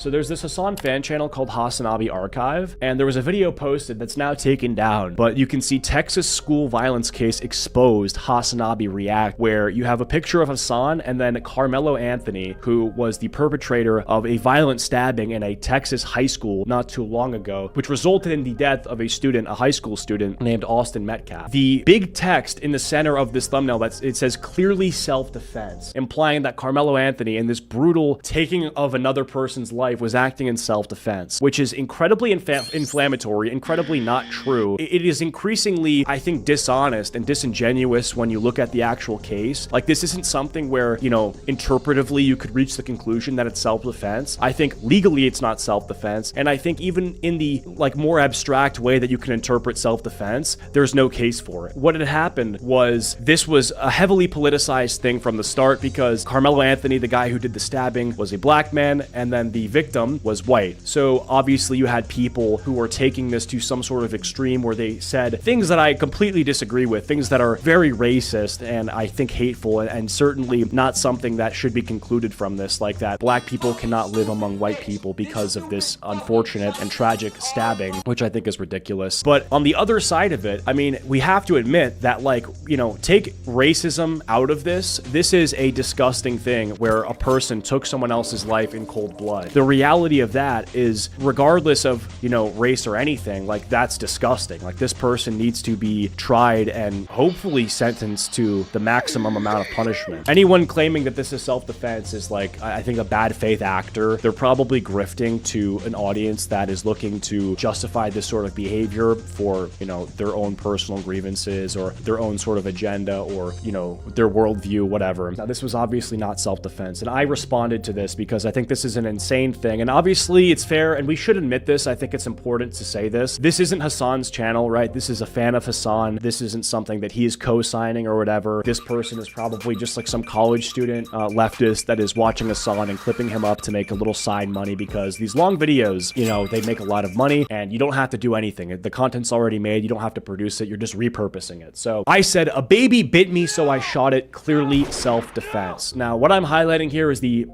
So there's this Hasan fan channel called Hasan Archive, and there was a video posted that's now taken down, but you can see Texas school violence case exposed, Hasan react, where you have a picture of Hasan and then Carmelo Anthony, who was the perpetrator of a violent stabbing in a Texas high school not too long ago, which resulted in the death of a student, a high school student named Austin Metcalf. The big text in the center of this thumbnail, it says clearly self-defense, implying that Carmelo Anthony, in this brutal taking of another person's life, was acting in self-defense, which is incredibly inflammatory, incredibly not true. It is increasingly, I think, dishonest and disingenuous when you look at the actual case. Like, this isn't something where, you know, interpretively you could reach the conclusion that it's self-defense. I think legally it's not self-defense, and I think even in the, like, more abstract way that you can interpret self-defense, there's no case for it. What had happened was, this was a heavily politicized thing from the start because Carmelo Anthony, the guy who did the stabbing, was a black man, and then the victim was white. So obviously you had people who were taking this to some sort of extreme where they said things that I completely disagree with, things that are very racist and I think hateful, and certainly not something that should be concluded from this, like that black people cannot live among white people because of this unfortunate and tragic stabbing, which I think is ridiculous. But on the other side of it, I mean, we have to admit that, like, you know, take racism out of this. This is a disgusting thing where a person took someone else's life in cold blood. The reality of that is, regardless of, you know, race or anything, like, that's disgusting. Like, this person needs to be tried and hopefully sentenced to the maximum amount of punishment. Anyone claiming that this is self-defense is, like, I think, a bad faith actor. They're probably grifting to an audience that is looking to justify this sort of behavior for, you know, their own personal grievances or their own sort of agenda or, you know, their worldview, whatever. Now, this was obviously not self-defense, and I responded to this because I think this is an insane thing, and obviously it's fair, and we should admit this. I think it's important to say this. This isn't Hasan's channel, right? This is a fan of Hasan. This isn't something that he is co-signing or whatever. This person is probably just like some college student leftist that is watching Hasan and clipping him up to make a little side money, because these long videos, you know, they make a lot of money and you don't have to do anything. The content's already made. You don't have to produce it. You're just repurposing it. So I said, a baby bit me, so I shot it. Clearly self-defense. Now, what I'm highlighting here is the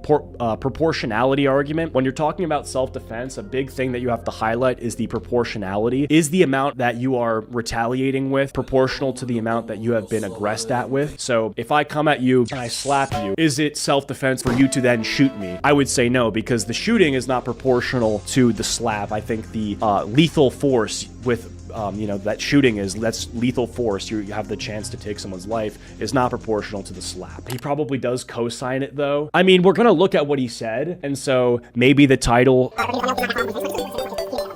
proportionality argument. When you're talking about self-defense, a big thing that you have to highlight is the proportionality. Is the amount that you are retaliating with proportional to the amount that you have been aggressed at with? So if I come at you and I slap you, is it self-defense for you to then shoot me? I would say no, because the shooting is not proportional to the slap. I think the lethal force with you know, that shooting that's lethal force. You have the chance to take someone's life is not proportional to the slap. He probably does co-sign it though. I mean, we're gonna look at what he said, and so maybe the title.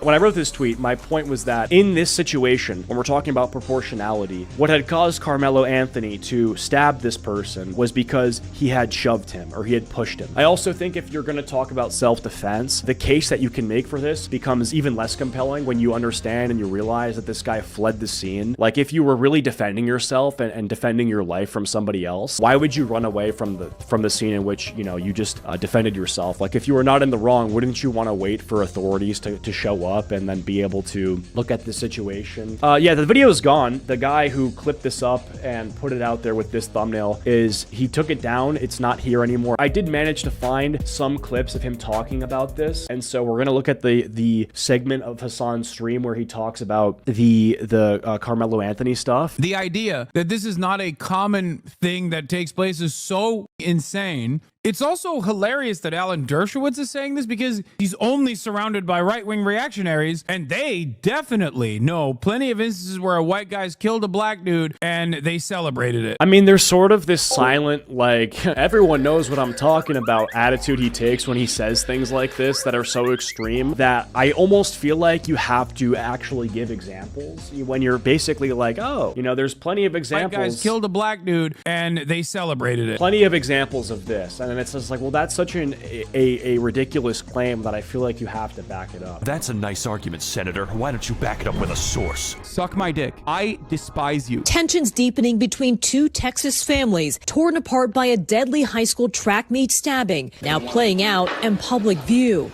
When I wrote this tweet, my point was that in this situation, when we're talking about proportionality, what had caused Carmelo Anthony to stab this person was because he had shoved him or he had pushed him. I also think if you're going to talk about self-defense, the case that you can make for this becomes even less compelling when you understand and you realize that this guy fled the scene. Like, if you were really defending yourself and defending your life from somebody else, why would you run away from the scene in which, you know, you just defended yourself? Like, if you were not in the wrong, wouldn't you want to wait for authorities to show up and then be able to look at the situation? Yeah, the video is gone. The guy who clipped this up and put it out there with this thumbnail he took it down. It's not here anymore. I did manage to find some clips of him talking about this, and so we're gonna look at the segment of Hasan's stream where he talks about the Carmelo Anthony stuff. The idea that this is not a common thing that takes place is so insane. It's also hilarious that Alan Dershowitz is saying this because he's only surrounded by right-wing reactionaries, and they definitely know plenty of instances where a white guy's killed a black dude and they celebrated it. I mean, there's sort of this silent, like, everyone knows what I'm talking about attitude he takes when he says things like this that are so extreme that I almost feel like you have to actually give examples when you're basically like, oh, you know, there's plenty of examples. White guys killed a black dude and they celebrated it. Plenty of examples of this. And it's just like, well, that's such a ridiculous claim that I feel like you have to back it up. That's a nice argument, Senator. Why don't you back it up with a source? Suck my dick. I despise you. Tensions deepening between two Texas families torn apart by a deadly high school track meet stabbing, now playing out in public view.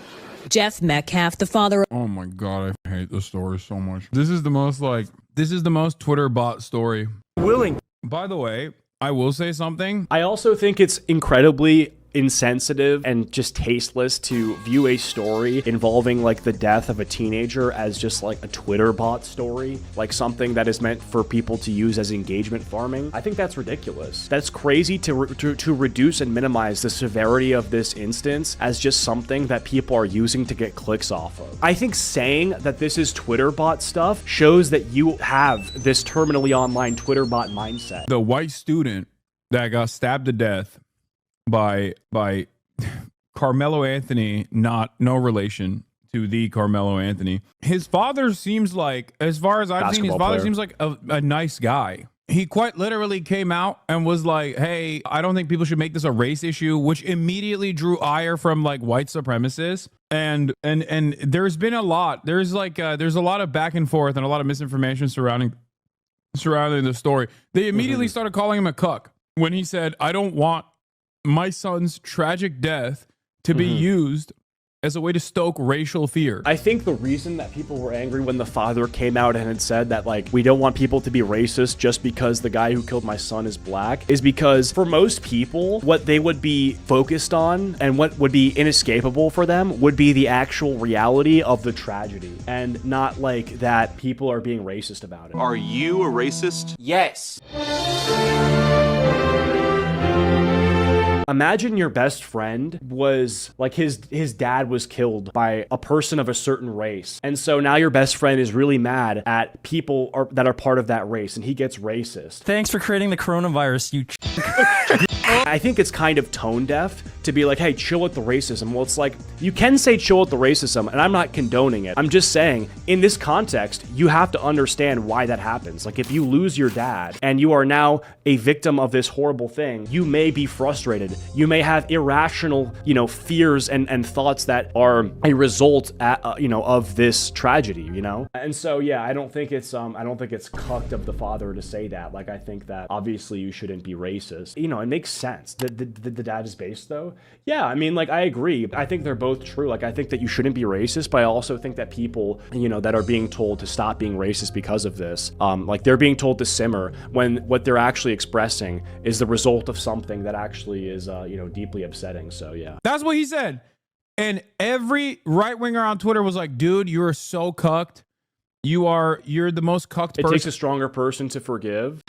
Jeff Metcalf, the father. Oh my God, I hate this story so much. This is the most Twitter bot story. Willing. By the way, I will say something. I also think it's incredibly insensitive and just tasteless to view a story involving like the death of a teenager as just like a Twitter bot story, like something that is meant for people to use as engagement farming. I think that's ridiculous. That's crazy to reduce and minimize the severity of this instance as just something that people are using to get clicks off of. I think saying that this is Twitter bot stuff shows that you have this terminally online Twitter bot mindset. The white student that got stabbed to death by Carmelo Anthony, no relation to the Carmelo Anthony. His father seems like, as far as I've seen, his father seems like a nice guy. He quite literally came out and was like, hey, I don't think people should make this a race issue, which immediately drew ire from like white supremacists. And there's been a lot. There's a lot of back and forth and a lot of misinformation surrounding the story. They immediately started calling him a cuck when he said, I don't want my son's tragic death to be used as a way to stoke racial fear. I think the reason that people were angry when the father came out and had said that, like, we don't want people to be racist just because the guy who killed my son is black, is because for most people, what they would be focused on and what would be inescapable for them would be the actual reality of the tragedy, and not like that people are being racist about it. Are you a racist? Yes. Imagine your best friend was like his dad was killed by a person of a certain race. And so now your best friend is really mad at people that are part of that race, and he gets racist. Thanks for creating the coronavirus, you I think it's kind of tone deaf to be like, hey, chill with the racism. Well, it's like, you can say chill with the racism, and I'm not condoning it. I'm just saying, in this context, you have to understand why that happens. Like, if you lose your dad and you are now a victim of this horrible thing, you may be frustrated. You may have irrational, fears and thoughts that are a result, of this tragedy, And so, yeah, I don't think it's cucked of the father to say that. Like, I think that obviously you shouldn't be racist. It makes sense. The dad is based, though. Yeah, I mean, like, I agree. I think they're both true. Like, I think that you shouldn't be racist, but I also think that people, that are being told to stop being racist because of this, like, they're being told to simmer when what they're actually expressing is the result of something that actually is, deeply upsetting. So, yeah. That's what he said. And every right-winger on Twitter was like, dude, you are so cucked. You're the most cucked person. It takes a stronger person to forgive.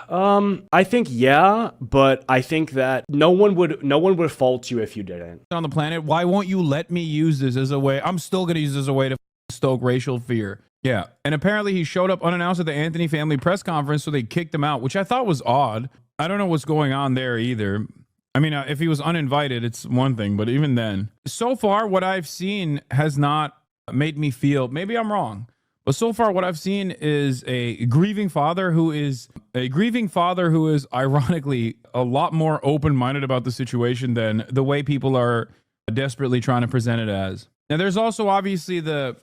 I think, yeah, but I think that no one would fault you if you didn't. On the planet, why won't you let me use this as a way? I'm still going to use this as a way to stoke racial fear. Yeah. And apparently he showed up unannounced at the Anthony family press conference, so they kicked him out, which I thought was odd. I don't know what's going on there either. I mean, if he was uninvited, it's one thing, but even then, so far, what I've seen has not made me feel, maybe I'm wrong, but so far what I've seen is a grieving father who is ironically a lot more open-minded about the situation than the way people are desperately trying to present it as. Now, there's also obviously the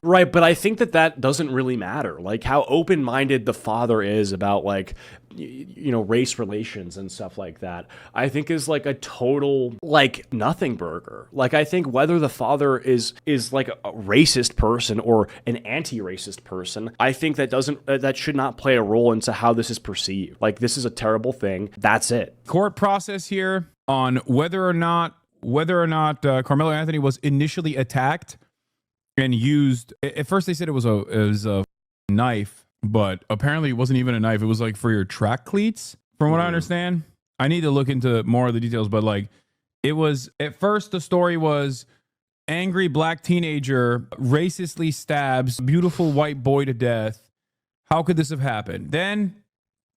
right, but I think that doesn't really matter. Like, how open-minded the father is about, like, race relations and stuff like that, I think is like a total, like, nothing burger. Like, I think whether the father is like a racist person or an anti-racist person, I think that should not play a role into how this is perceived. Like, this is a terrible thing. That's it. Court process here on whether or not Carmelo Anthony was initially attacked and used. At first, they said it was a knife, but apparently it wasn't even a knife. It was like for your track cleats, from what I understand. I need to look into more of the details, but like, it was, at first the story was angry black teenager racistly stabs beautiful white boy to death. How could this have happened? Then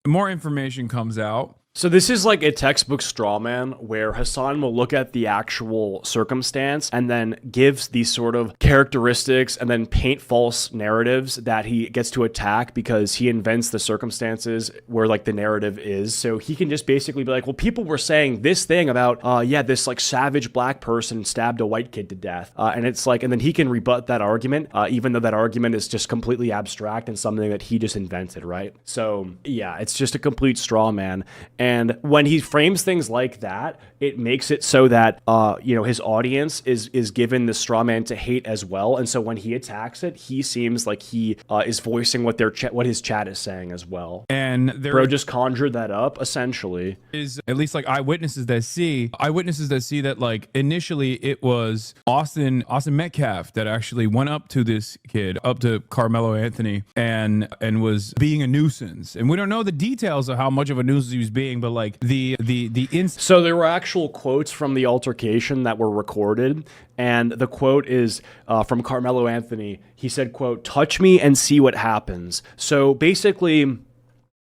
more information comes out. So this is like a textbook straw man where Hasan will look at the actual circumstance and then gives these sort of characteristics and then paint false narratives that he gets to attack because he invents the circumstances where, like, the narrative is. So he can just basically be like, well, people were saying this thing about, this like savage black person stabbed a white kid to death. And it's like, and then he can rebut that argument, even though that argument is just completely abstract and something that he just invented, right? So yeah, it's just a complete straw man. And when he frames things like that, it makes it so that, his audience is given the straw man to hate as well. And so when he attacks it, he seems like he is voicing what what his chat is saying as well. And there Bro just conjured that up, essentially. is at least like eyewitnesses that see that like initially it was Austin Metcalf that actually went up to this kid, up to Carmelo Anthony, and was being a nuisance. And we don't know the details of how much of a nuisance he was being, but like So there were actual quotes from the altercation that were recorded, and the quote is from Carmelo Anthony. He said, quote, "Touch me and see what happens." So basically,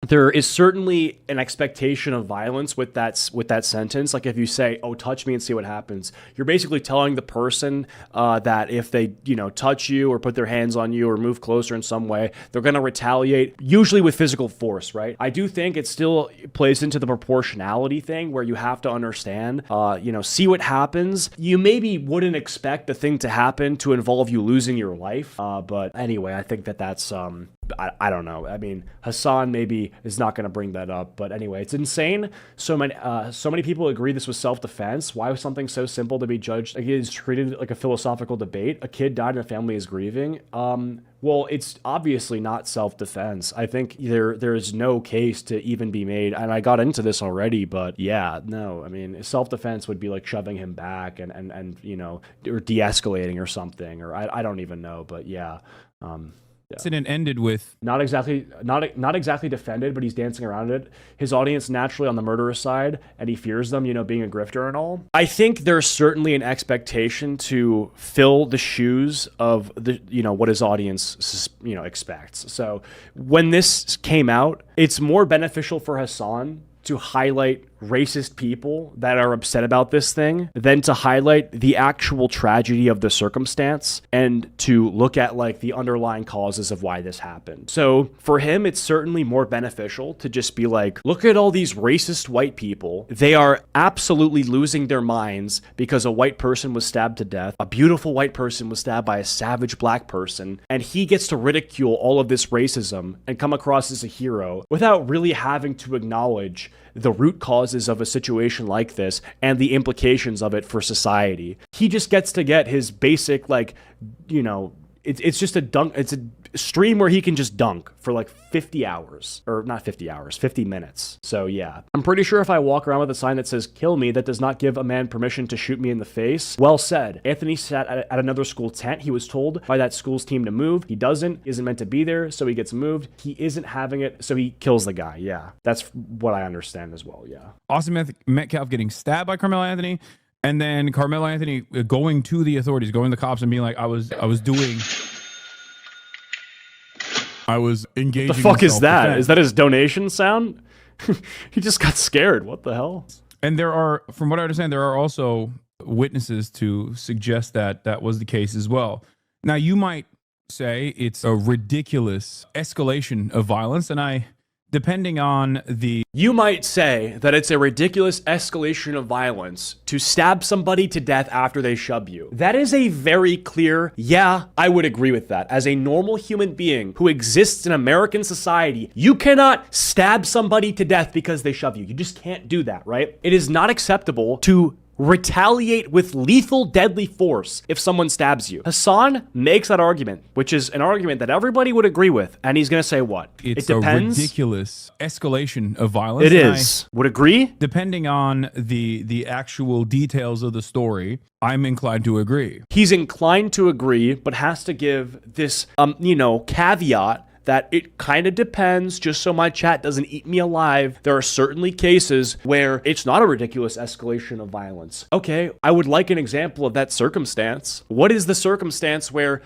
there is certainly an expectation of violence with that sentence. Like if you say, "Oh, touch me and see what happens," you're basically telling the person that if they, touch you or put their hands on you or move closer in some way, they're going to retaliate, usually with physical force, right? I do think it still plays into the proportionality thing where you have to understand, see what happens. You maybe wouldn't expect the thing to happen to involve you losing your life. But anyway, I think that's, I don't know. I mean, Hasan maybe is not going to bring that up, but anyway, it's insane. So many people agree this was self-defense. Why was something so simple to be judged? Like, it is treated like a philosophical debate. A kid died and a family is grieving. Well, it's obviously not self-defense. I think there is no case to even be made, and I got into this already, but yeah, no. I mean, self-defense would be like shoving him back and or de-escalating or something, or I don't even know, but yeah. incident ended with not exactly defended, but he's dancing around it. His audience naturally on the murderer's side, and he fears them, being a grifter and all. I think there's certainly an expectation to fill the shoes of the, what his audience, expects. So when this came out, it's more beneficial for Hasan to highlight racist people that are upset about this thing than to highlight the actual tragedy of the circumstance and to look at like the underlying causes of why this happened. So for him, it's certainly more beneficial to just be like, look at all these racist white people. They are absolutely losing their minds because a white person was stabbed to death. A beautiful white person was stabbed by a savage black person. And he gets to ridicule all of this racism and come across as a hero without really having to acknowledge the root causes of a situation like this and the implications of it for society. He just gets to get his basic, it's just a dunk. It's a stream where he can just dunk for like 50 hours, or not 50 hours, 50 minutes. So yeah, I'm pretty sure if I walk around with a sign that says "kill me," that does not give a man permission to shoot me in the face. Well said. Anthony sat at another school tent. He was told by that school's team to move. He isn't meant to be there, so he gets moved. He isn't having it, so he kills the guy. Yeah, that's what I understand as well. Yeah. Austin Metcalf getting stabbed by Carmelo Anthony, and then Carmelo Anthony going to the authorities, going to the cops and being like, I was engaging. What the fuck is that? Is that his donation sound? He just got scared. What the hell? And there are, from what I understand, there are also witnesses to suggest that that was the case as well. Now, you might say it's a ridiculous escalation of violence, and depending on the... You might say that it's a ridiculous escalation of violence to stab somebody to death after they shove you. That is a very clear, yeah, I would agree with that. As a normal human being who exists in American society, you cannot stab somebody to death because they shove you. You just can't do that, right? It is not acceptable to retaliate with lethal, deadly force if someone stabs you. Hasan makes that argument, which is an argument that everybody would agree with, and he's going to say what? It depends. A ridiculous escalation of violence. It is. Would agree? Depending on the actual details of the story, I'm inclined to agree. He's inclined to agree, but has to give this, caveat that it kind of depends, just so my chat doesn't eat me alive. There are certainly cases where it's not a ridiculous escalation of violence. Okay, I would like an example of that circumstance. What is the circumstance where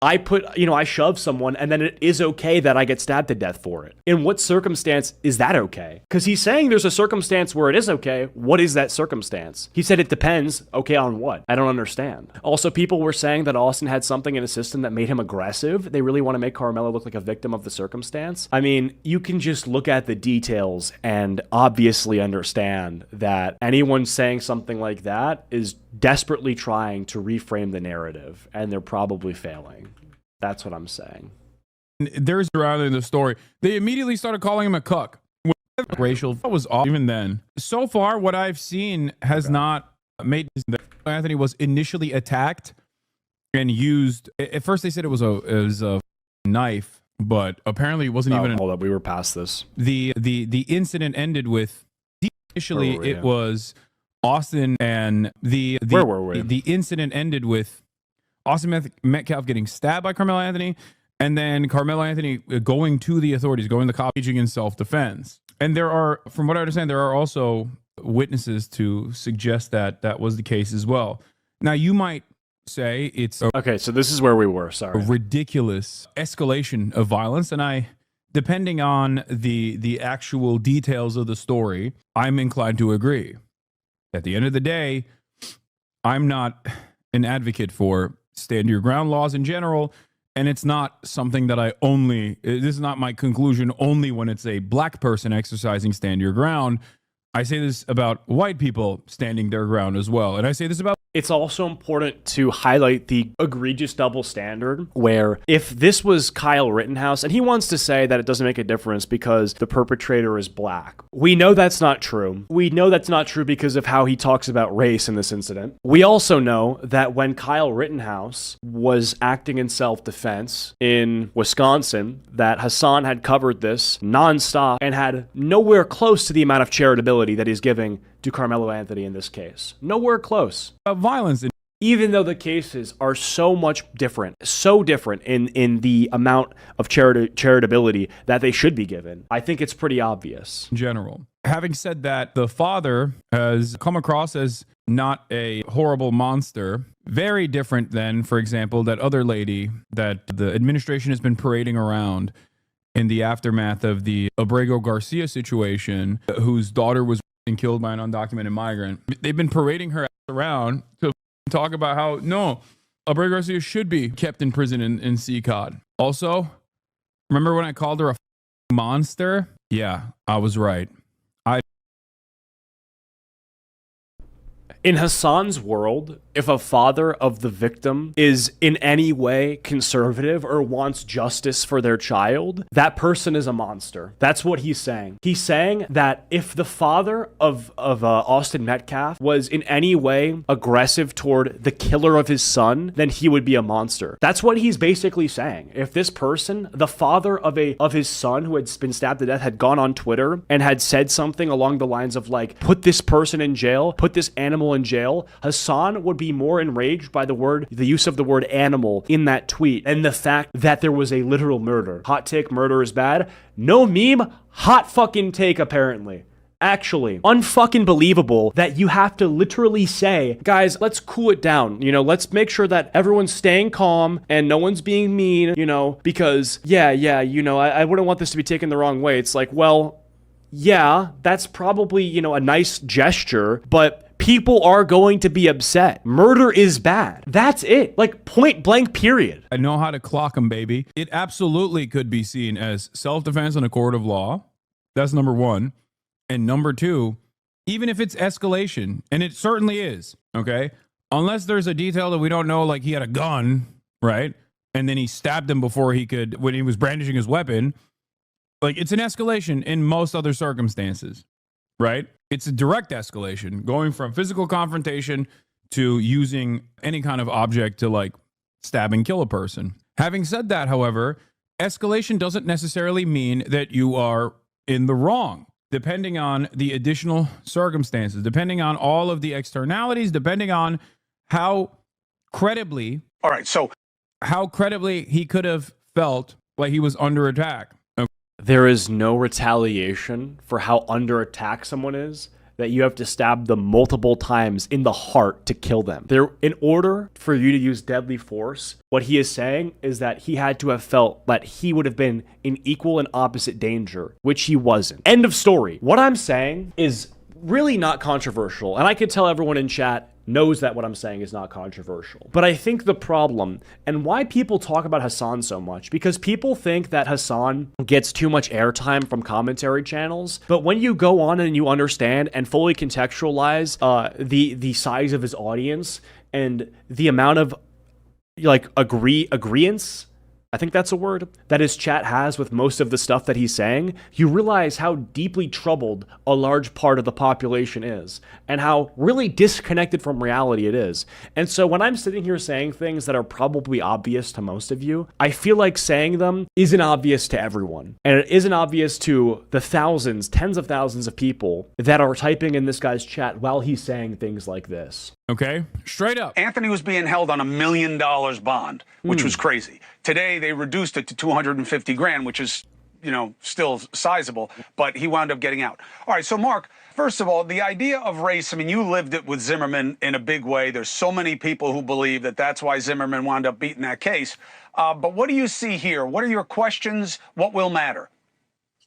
I shove someone and then it is okay that I get stabbed to death for it? In what circumstance is that okay? Because he's saying there's a circumstance where it is okay. What is that circumstance? He said it depends. Okay, on what? I don't understand. Also, people were saying that Austin had something in his system that made him aggressive. They really want to make Carmelo look like a victim of the circumstance. I mean, you can just look at the details and obviously understand that anyone saying something like that is desperately trying to reframe the narrative, and they're probably failing. That's what I'm saying. There's around in the story, they immediately started calling him a cuck. racial was off even then. So far, what I've seen has not made that Anthony was initially attacked and used. At first, they said it was a knife, but apparently it wasn't even. Hold up, we were past this. The incident ended with initially it was Austin and where were we? The incident ended with Austin Metcalf getting stabbed by Carmelo Anthony, and then Carmelo Anthony going to the authorities, going to the cops, engaging in self-defense. And there are, from what I understand, there are also witnesses to suggest that that was the case as well. Now, you might say it's okay, so this is where we were. Sorry, a ridiculous escalation of violence, and depending on the actual details of the story, I'm inclined to agree. At the end of the day, I'm not an advocate for stand your ground laws in general. And it's not something that this is not my conclusion only when it's a black person exercising stand your ground. I say this about white people standing their ground as well. And I say this about... It's also important to highlight the egregious double standard where if this was Kyle Rittenhouse, and he wants to say that it doesn't make a difference because the perpetrator is black. We know that's not true. We know that's not true because of how he talks about race in this incident. We also know that when Kyle Rittenhouse was acting in self-defense in Wisconsin, that Hasan had covered this nonstop and had nowhere close to the amount of charitability that he's giving to Carmelo Anthony in this case. Nowhere close. Violence. Even though the cases are so different in the amount of charitability that they should be given, I think it's pretty obvious. In general. Having said that, the father has come across as not a horrible monster. Very different than, for example, that other lady that the administration has been parading around in the aftermath of the Abrego Garcia situation, whose daughter was killed by an undocumented migrant. They've been parading her around to talk about how, no, Abrego Garcia should be kept in prison in CCOD. Also, remember when I called her a monster? Yeah, I was right. In Hasan's world, if a father of the victim is in any way conservative or wants justice for their child, that person is a monster. That's what he's saying. He's saying that if the father of Austin Metcalf was in any way aggressive toward the killer of his son, then he would be a monster. That's what he's basically saying. If this person, the father of his son who had been stabbed to death, had gone on Twitter and had said something along the lines of like, put this person in jail, put this animal in jail, Hasan would be more enraged by the use of the word animal in that tweet and the fact that there was a literal murder. Hot take, murder is bad. No meme, hot fucking take apparently. Actually, unfucking believable that you have to literally say, guys, let's cool it down. Let's make sure that everyone's staying calm and no one's being mean, because I wouldn't want this to be taken the wrong way. It's like, well, yeah, that's probably, a nice gesture, but people are going to be upset. Murder is bad. That's it. Like, point blank, period. I know how to clock them, baby. It absolutely could be seen as self-defense in a court of law. That's number one. And number two, even if it's escalation, and it certainly is, okay? Unless there's a detail that we don't know, like he had a gun, right? And then he stabbed him before when he was brandishing his weapon. Like, it's an escalation in most other circumstances, right? It's a direct escalation, going from physical confrontation to using any kind of object to like stab and kill a person. Having said that, however, escalation doesn't necessarily mean that you are in the wrong, depending on the additional circumstances, depending on all of the externalities, depending on how credibly he could have felt like he was under attack. There is no retaliation for how under attack someone is that you have to stab them multiple times in the heart to kill them. In order for you to use deadly force, what he is saying is that he had to have felt that he would have been in equal and opposite danger, which he wasn't. End of story. What I'm saying is really not controversial, and I could tell everyone in chat knows that what I'm saying is not controversial. But I think the problem, and why people talk about Hasan so much, because people think that Hasan gets too much airtime from commentary channels. But when you go on and you understand and fully contextualize the size of his audience and the amount of like agreeance I think that's a word, that his chat has with most of the stuff that he's saying, you realize how deeply troubled a large part of the population is and how really disconnected from reality it is. And so when I'm sitting here saying things that are probably obvious to most of you, I feel like saying them isn't obvious to everyone. And it isn't obvious to the thousands, tens of thousands of people that are typing in this guy's chat while he's saying things like this. Okay, straight up. Anthony was being held on $1 million bond, which was crazy. Today, they reduced it to 250 grand, which is, you know, still sizable, but he wound up getting out. All right, so Mark, first of all, the idea of race, I mean, you lived it with Zimmerman in a big way. There's so many people who believe that that's why Zimmerman wound up beating that case. But what do you see here? What are your questions? What will matter?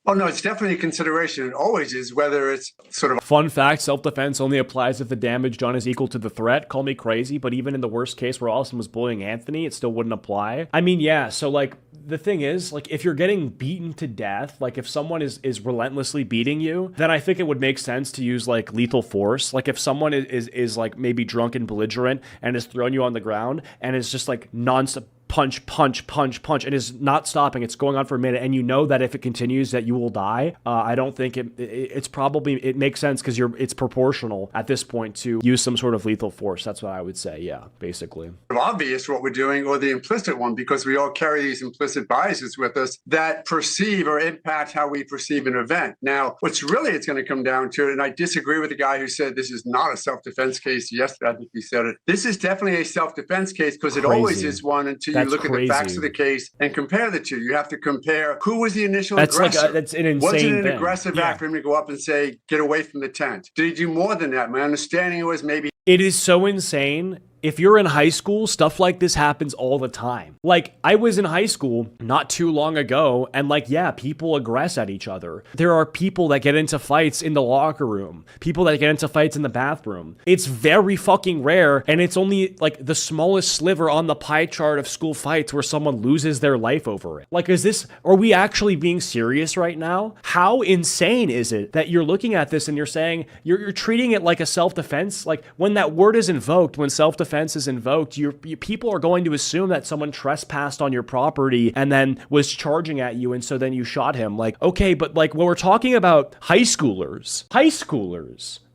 Oh, no, it's definitely a consideration. It always is, whether it's sort of... Fun fact, self-defense only applies if the damage done is equal to the threat. Call me crazy, but even in the worst case where Austin was bullying Anthony, it still wouldn't apply. I mean, yeah, so like, the thing is, like, if you're getting beaten to death, like if someone is relentlessly beating you, then I think it would make sense to use like lethal force. Like if someone is like maybe drunk and belligerent and is throwing you on the ground and is just like nonstop punch, punch, punch, punch, and is not stopping. It's going on for a minute, and you know that if it continues, that you will die. I don't think it makes sense because it's proportional at this point to use some sort of lethal force. That's what I would say. Yeah, basically. Obvious what we're doing, or the implicit one, because we all carry these implicit biases with us that perceive or impact how we perceive an event. Now, what's really it's going to come down to, and I disagree with the guy who said this is not a self-defense case yesterday. I think he said it. This is definitely a self-defense case because it always is one until you look at the facts of the case and compare the two. You have to compare who was the initial aggressor. That's an insane Was it an thing. aggressive act for him to go up and say, get away from the tent? Did he do more than that? My understanding was maybe... It is so insane. If you're in high school, stuff like this happens all the time. Like, I was in high school not too long ago, and like, yeah, people aggress at each other. There are people that get into fights in the locker room, people that get into fights in the bathroom. It's very fucking rare, and it's only like the smallest sliver on the pie chart of school fights where someone loses their life over it. Like, are we actually being serious right now? How insane is it that you're looking at this and you're saying, you're treating it like a self-defense? Like, when that word is invoked, when self-defense is invoked, people are going to assume that someone trespassed on your property and then was charging at you, and so then you shot him. Like, okay, but like when we're talking about high schoolers,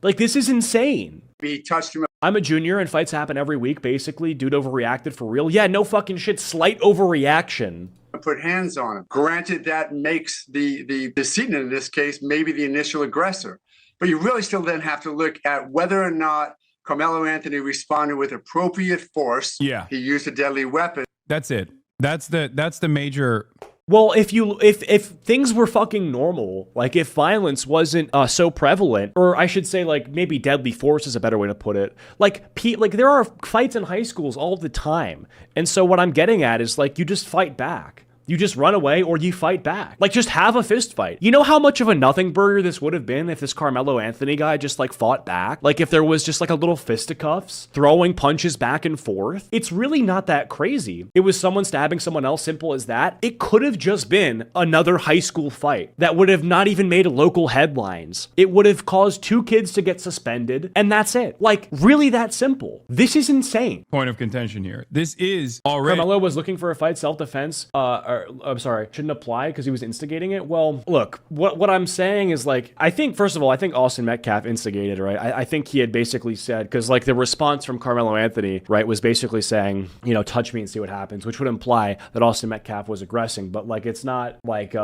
like this is insane. he touched him. I'm a junior and fights happen every week, basically. Dude overreacted for real. Yeah, no fucking shit. Slight overreaction. Put hands on him. Granted, that makes the decedent in this case maybe the initial aggressor. But you really still then have to look at whether or not Carmelo Anthony responded with appropriate force. Yeah. He used a deadly weapon. That's it. That's the major. Well, if things were fucking normal, like if violence wasn't so prevalent, or I should say, like maybe deadly force is a better way to put it. Like there are fights in high schools all the time, and so what I'm getting at is like you just fight back. You just run away or you fight back. Like, just have a fist fight. You know how much of a nothing burger this would have been if this Carmelo Anthony guy just, like, fought back? Like, if there was just, like, a little fisticuffs, throwing punches back and forth? It's really not that crazy. It was someone stabbing someone else, simple as that. It could have just been another high school fight that would have not even made local headlines. It would have caused 2 kids to get suspended, and that's it. Like, really that simple. This is insane. Point of contention here. This is already... Carmelo was looking for a fight, self-defense, I'm sorry, shouldn't apply because he was instigating it. Well, look, what I'm saying is like, I think, first of all, I think Austin Metcalf instigated, right? I think he had basically said, because like the response from Carmelo Anthony, right, was basically saying, you know, touch me and see what happens, which would imply that Austin Metcalf was aggressing. But like, it's not like,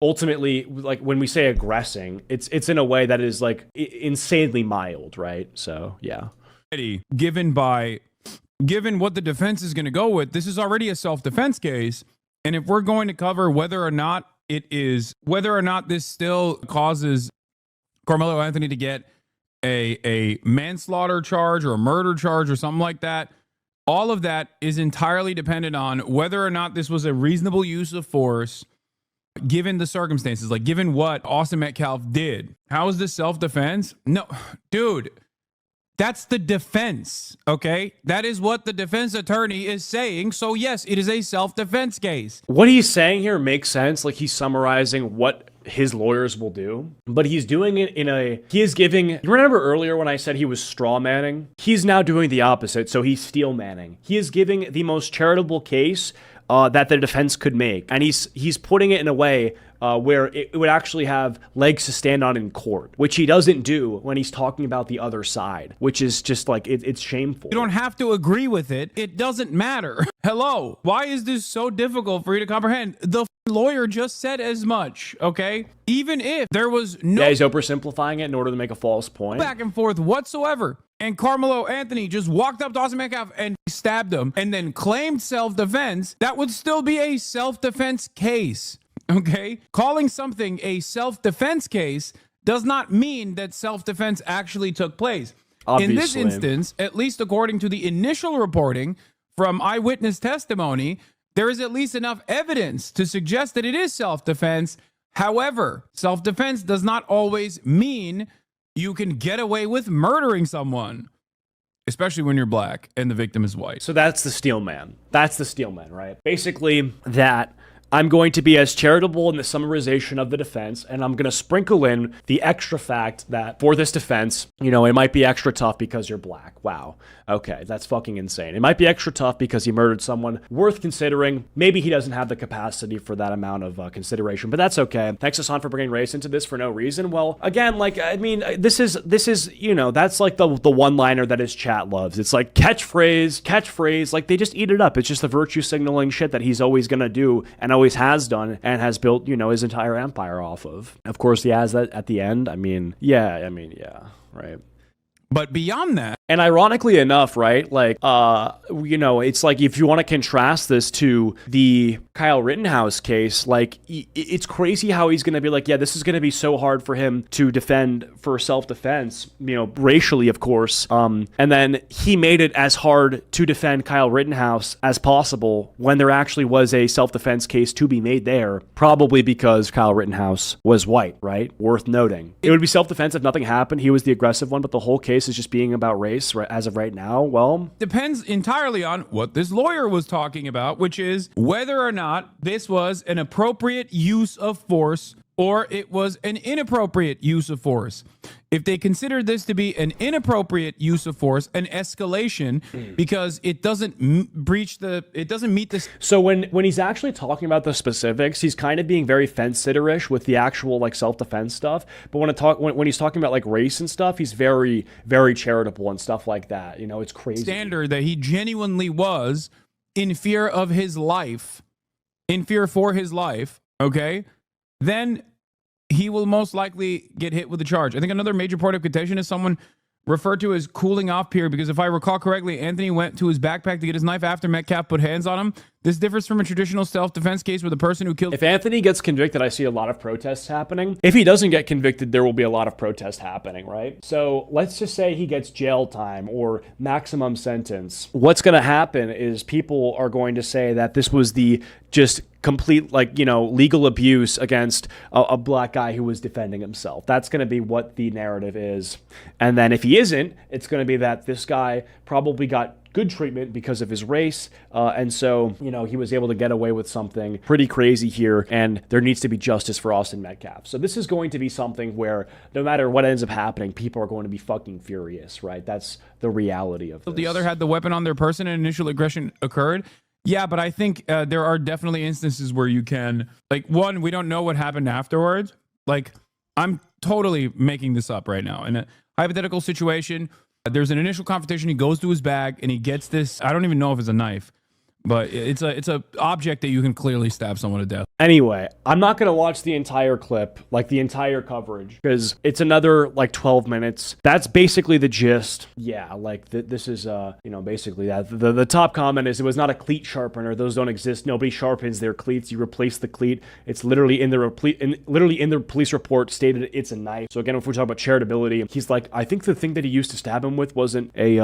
ultimately, like when we say aggressing, it's in a way that is like insanely mild, right? So, yeah. Given what the defense is going to go with, this is already a self-defense case. And if we're going to cover whether or not this still causes Carmelo Anthony to get a manslaughter charge or a murder charge or something like that, all of that is entirely dependent on whether or not this was a reasonable use of force given the circumstances, like given what Austin Metcalf did. How is this self-defense? No, dude. That's the defense, okay? That is what the defense attorney is saying. So yes, it is a self-defense case. What he's saying here makes sense. Like he's summarizing what his lawyers will do, but he's doing it he is giving, you remember earlier when I said he was straw manning? He's now doing the opposite. So he's steel manning. He is giving the most charitable case that the defense could make. And he's putting it in a way where it would actually have legs to stand on in court, which he doesn't do when he's talking about the other side, which is just like, it's shameful. You don't have to agree with it. It doesn't matter. Hello. Why is this so difficult for you to comprehend? The lawyer just said as much, okay? Even if there was no... Yeah, he's oversimplifying it in order to make a false point. ...back and forth whatsoever, and Carmelo Anthony just walked up to Austin Metcalf and stabbed him and then claimed self-defense, that would still be a self-defense case. Okay? Calling something a self-defense case does not mean that self-defense actually took place. Obviously. In this instance, at least according to the initial reporting from eyewitness testimony, there is at least enough evidence to suggest that it is self-defense. However, self-defense does not always mean you can get away with murdering someone, especially when you're black and the victim is white. So that's the steel man. That's the steel man, right? Basically, that I'm going to be as charitable in the summarization of the defense, and I'm going to sprinkle in the extra fact that for this defense, you know, it might be extra tough because you're black. Wow. Okay, that's fucking insane. It might be extra tough because he murdered someone. Worth considering. Maybe he doesn't have the capacity for that amount of consideration, but that's okay. Thanks, Hasan, for bringing race into this for no reason. Well, again, like, I mean, this is, you know, that's like the one-liner that his chat loves. It's like catchphrase, like they just eat it up. It's just the virtue signaling shit that he's always going to do and always has done and has built, you know, his entire empire off of. Of course, he has that at the end. Yeah, right. But beyond that, and ironically enough, right, like, you know, it's like if you want to contrast this to the Kyle Rittenhouse case, like, it's crazy how he's going to be like, yeah, this is going to be so hard for him to defend for self-defense, you know, racially, of course. And then he made it as hard to defend Kyle Rittenhouse as possible when there actually was a self-defense case to be made there, probably because Kyle Rittenhouse was white, right? Worth noting. It would be self-defense if nothing happened. He was the aggressive one, but the whole case is just being about race as of right now. Well, depends entirely on what this lawyer was talking about, which is whether or not this was an appropriate use of force or it was an inappropriate use of force. If they consider this to be an inappropriate use of force, an escalation, because it doesn't meet this. So when he's actually talking about the specifics, he's kind of being very fence-sitter-ish with the actual like self-defense stuff. But when he's talking about like race and stuff, he's very, very charitable and stuff like that. You know, it's crazy. Standard that he genuinely was in fear of his life, in fear for his life, okay? Then he will most likely get hit with a charge. I think another major point of contention is someone referred to as cooling off period, because if I recall correctly, Anthony went to his backpack to get his knife after Metcalf put hands on him. This differs from a traditional self-defense case where the person who killed... If Anthony gets convicted, I see a lot of protests happening. If he doesn't get convicted, there will be a lot of protests happening, right? So let's just say he gets jail time or maximum sentence. What's going to happen is people are going to say that this was the just complete, like, you know, legal abuse against a black guy who was defending himself. That's going to be what the narrative is. And then if he isn't, it's going to be that this guy probably got good treatment because of his race. And so, you know, he was able to get away with something pretty crazy here, and there needs to be justice for Austin Metcalf. So this is going to be something where no matter what ends up happening, people are going to be fucking furious, right? That's the reality of this. The other had the weapon on their person and initial aggression occurred. Yeah, but I think there are definitely instances where you can, like, one, we don't know what happened afterwards. Like, I'm totally making this up right now. In a hypothetical situation, there's an initial confrontation. He goes to his bag and he gets this. I don't even know if it's a knife, but it's a object that you can clearly stab someone to death. Anyway, I'm not going to watch the entire clip, like the entire coverage, because it's another like 12 minutes. That's basically the gist. Yeah, like this is, you know, basically that. The top comment is, it was not a cleat sharpener. Those don't exist. Nobody sharpens their cleats. You replace the cleat. It's literally in the police report stated it's a knife. So again, if we're talking about charitability, he's like, I think the thing that he used to stab him with wasn't a,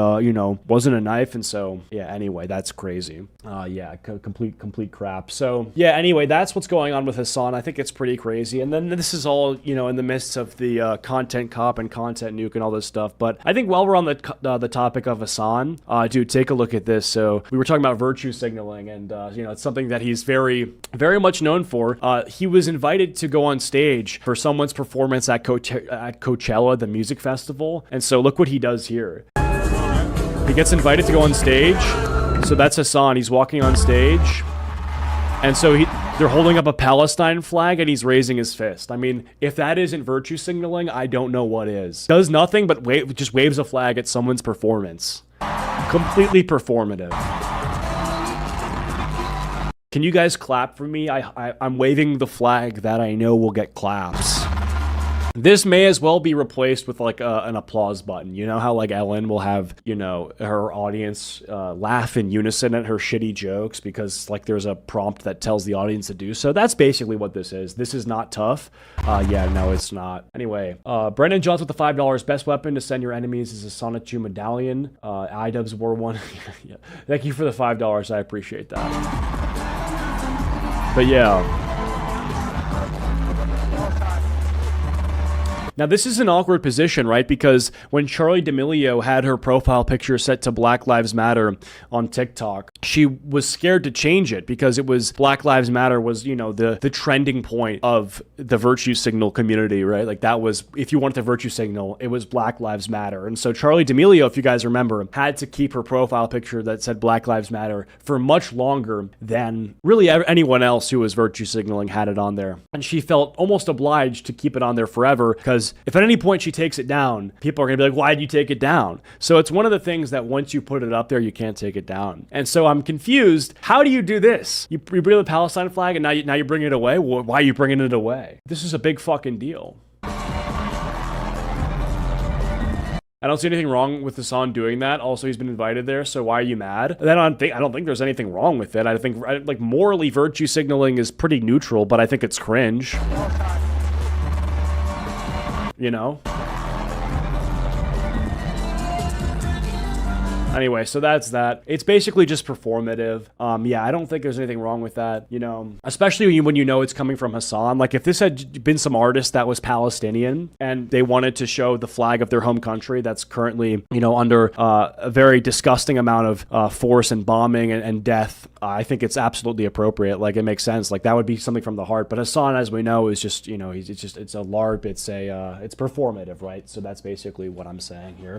wasn't a knife. And so, yeah, anyway, that's crazy. Yeah, complete crap. So yeah, anyway, that's what's going on with Hasan. I think it's pretty crazy. And then this is all, you know, in the midst of the content cop and content nuke and all this stuff. But I think while we're on the topic of Hasan, dude, take a look at this. So we were talking about virtue signaling, and you know, it's something that he's very, very much known for. He was invited to go on stage for someone's performance at Coachella, the music festival. And so look what he does here. He gets invited to go on stage. So that's Hasan. He's walking on stage. And so they're holding up a Palestine flag and he's raising his fist. I mean, if that isn't virtue signaling, I don't know what is. Does nothing but just waves a flag at someone's performance. Completely performative. Can you guys clap for me? I'm waving the flag that I know will get claps. This may as well be replaced with like an applause button. You know how like Ellen will have, you know, her audience laugh in unison at her shitty jokes because like there's a prompt that tells the audience to do so. That's basically what this is. This is not tough. Yeah, no, it's not. Anyway, Brendan Johns with the $5. Best weapon to send your enemies is a Sonic 2 medallion. iDubbbz War 1. Yeah. Thank you for the $5. I appreciate that. But yeah. Now, this is an awkward position, right? Because when Charli D'Amelio had her profile picture set to Black Lives Matter on TikTok, she was scared to change it because it was Black Lives Matter was, you know, the trending point of the virtue signal community, right? Like that was, if you wanted to virtue signal, it was Black Lives Matter. And so Charli D'Amelio, if you guys remember, had to keep her profile picture that said Black Lives Matter for much longer than really anyone else who was virtue signaling had it on there. And she felt almost obliged to keep it on there forever because if at any point she takes it down, people are going to be like, why did you take it down? So it's one of the things that once you put it up there, you can't take it down. And so I'm confused. How do you do this? You bring the Palestine flag and now you bring it away? Why are you bringing it away? This is a big fucking deal. I don't see anything wrong with Hasan doing that. Also, he's been invited there, so why are you mad? I don't think there's anything wrong with it. I think like morally virtue signaling is pretty neutral, but I think it's cringe. You know? Anyway, so that's that. It's basically just performative. Yeah, I don't think there's anything wrong with that, you know, especially when you know it's coming from Hasan. Like if this had been some artist that was Palestinian and they wanted to show the flag of their home country that's currently, you know, under a very disgusting amount of force and bombing and death, I think it's absolutely appropriate. Like it makes sense. Like that would be something from the heart. But Hasan, as we know, is just, you know, it's a LARP. It's performative, right? So that's basically what I'm saying here.